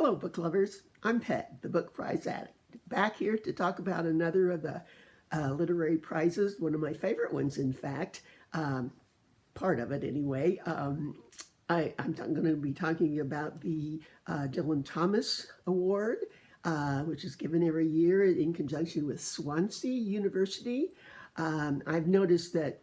Hello, book lovers. I'm Peg, the book prize addict, back here to talk about another of the literary prizes, one of my favorite ones, in fact, part of it anyway. I'm going to be talking about the Dylan Thomas Award, which is given every year in conjunction with Swansea University. I've noticed that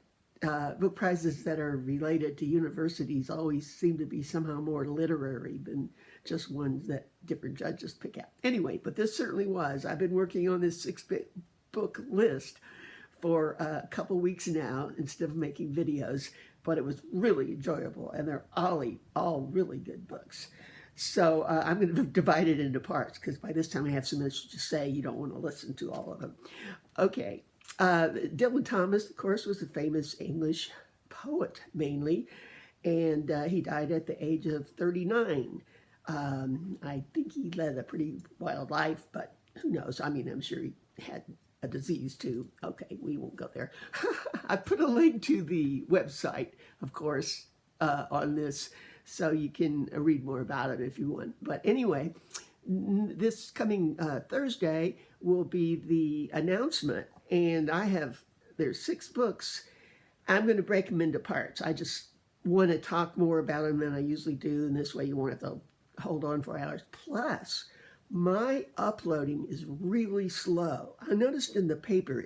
book prizes that are related to universities always seem to be somehow more literary than just ones that different judges pick out. Anyway, but this certainly was. I've been working on this 6-book list for a couple weeks now instead of making videos, but it was really enjoyable, and they're all really good books. So I'm going to divide it into parts because by this time I have so much to say you don't want to listen to all of them. Okay. Dylan Thomas, of course, was a famous English poet mainly, and he died at the age of 39. I think he led a pretty wild life, but who knows? I mean, I'm sure he had a disease too. Okay, we won't go there. I put a link to the website, of course, on this, so you can read more about it if you want. But anyway, this coming Thursday will be the announcement, and there's 6 books. I'm going to break them into parts. I just want to talk more about them than I usually do, and this way you won't have to hold on for hours. Plus, my uploading is really slow. I noticed in the paper,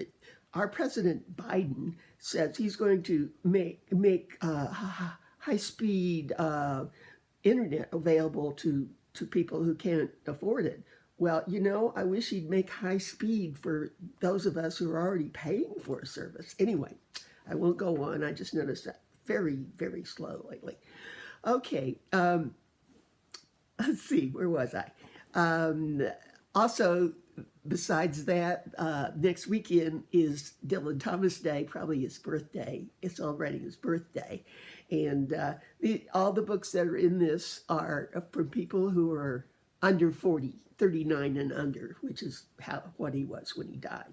our President Biden says he's going to make high-speed internet available to people who can't afford it. Well, you know, I wish he'd make high speed for those of us who are already paying for a service. Anyway, I won't go on. I just noticed that very, very slow lately. Okay, let's see, where was I? Also, besides that, next weekend is Dylan Thomas Day, probably his birthday. It's already his birthday. And all the books that are in this are from people who are under 40, 39 and under, which is what he was when he died.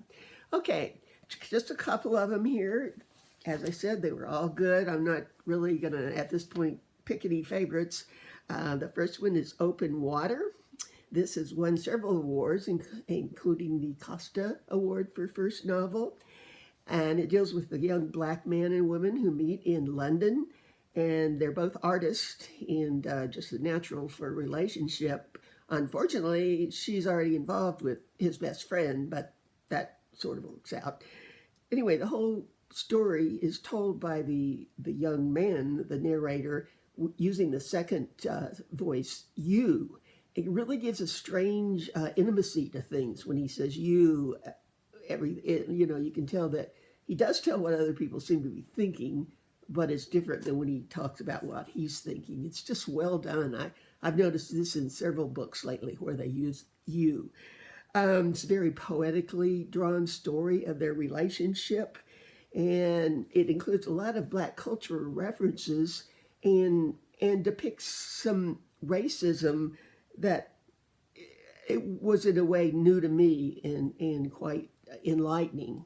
Okay, just a couple of them here. As I said, they were all good. I'm not really going to, at this point, pick any favorites. The first one is Open Water. This has won several awards, including the Costa Award for First Novel. And it deals with the young black man and woman who meet in London. And they're both artists, and just a natural for a relationship. Unfortunately, she's already involved with his best friend, but that sort of works out. Anyway, the whole story is told by the young man, the narrator, using the second voice, you. It really gives a strange intimacy to things when he says you. You can tell that he does tell what other people seem to be thinking, but it's different than when he talks about what he's thinking. It's just well done. I've noticed this in several books lately where they use you. It's a very poetically drawn story of their relationship, and it includes a lot of Black cultural references and depicts some racism that it was in a way new to me and quite enlightening.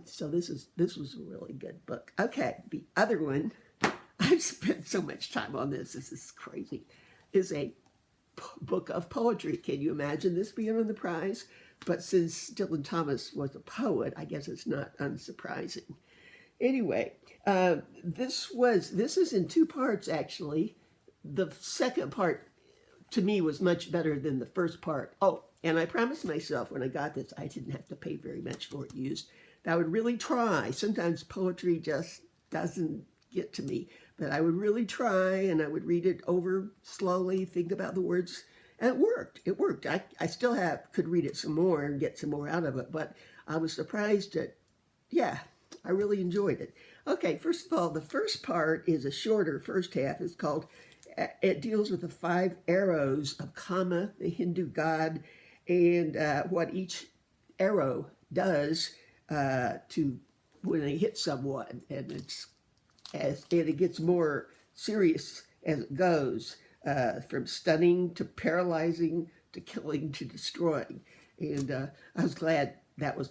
So this was a really good book. Okay, the other one, I've spent so much time on this is crazy, is a book of poetry. Can you imagine this being on the prize? But since Dylan Thomas was a poet, I guess it's not unsurprising. Anyway, this is in 2 parts, actually. The second part, to me, was much better than the first part. Oh, and I promised myself when I got this, I didn't have to pay very much for it used. I would really try. Sometimes poetry just doesn't get to me, but I would really try, and I would read it over slowly, think about the words, and it worked. It worked. I still could read it some more and get some more out of it, but I was surprised that, yeah, I really enjoyed it. Okay, first of all, the first part is a shorter first half. It's called, it deals with the 5 arrows of Kama, the Hindu god, and what each arrow does to when they hit someone, and it gets more serious as it goes, from stunning to paralyzing to killing to destroying. And I was glad that was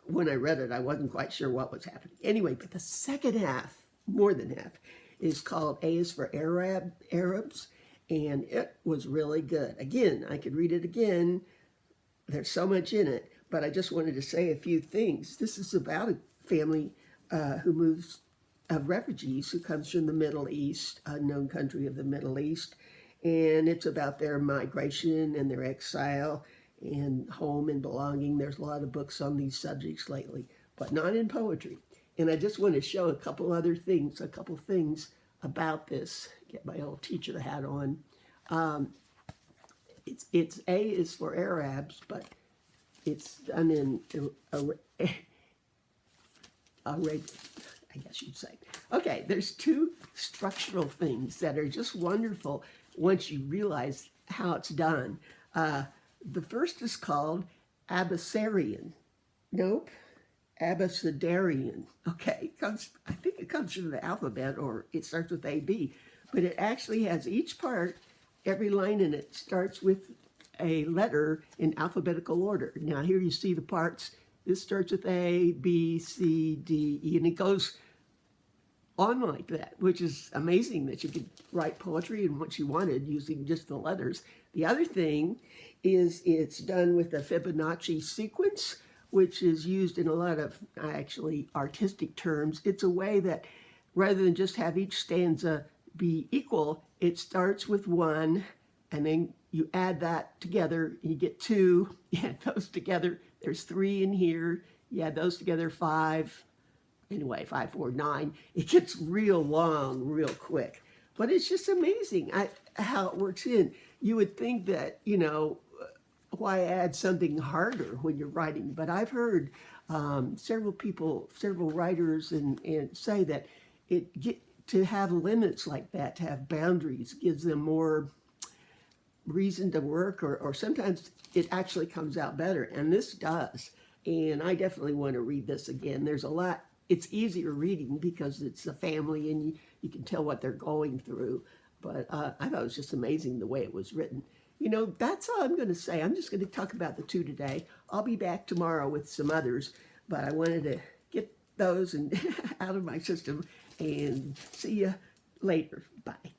when I read it. I wasn't quite sure what was happening. Anyway, but the second half, more than half, is called A is for Arabs, and it was really good. Again, I could read it again. There's so much in it, but I just wanted to say a few things. This is about a family who moves, of refugees who comes from the Middle East, unknown country of the Middle East, and it's about their migration and their exile and home and belonging. There's a lot of books on these subjects lately, but not in poetry. And I just want to show a couple things about this. Get my old teacher hat on. It's A is for Arabs, but it's done in Arabic, I guess you'd say. Okay, there's two structural things that are just wonderful once you realize how it's done. The first is called Abecedarian. Nope, Abecedarian. Okay, I think it comes from the alphabet, or it starts with AB, but it actually has each part, every line in it starts with a letter in alphabetical order. Now here you see the parts. This starts with A, B, C, D, E, and it goes on like that, which is amazing that you could write poetry in what you wanted using just the letters. The other thing is it's done with a Fibonacci sequence, which is used in a lot of actually artistic terms. It's a way that rather than just have each stanza be equal, it starts with one, and then you add that together, and you get two. You add those together, there's three in here. You add those together, five. Anyway, 5, 4, 9. It gets real long, real quick. But it's just amazing how it works in. You would think that, why add something harder when you're writing? But I've heard several writers, and say that to have limits like that, to have boundaries, gives them more reason to work, or sometimes it actually comes out better. And this does. And I definitely want to read this again. There's a lot. It's easier reading because it's a family and you can tell what they're going through. But I thought it was just amazing the way it was written. That's all I'm going to say. I'm just going to talk about the two today. I'll be back tomorrow with some others, but I wanted to get those and out of my system, and see you later. Bye.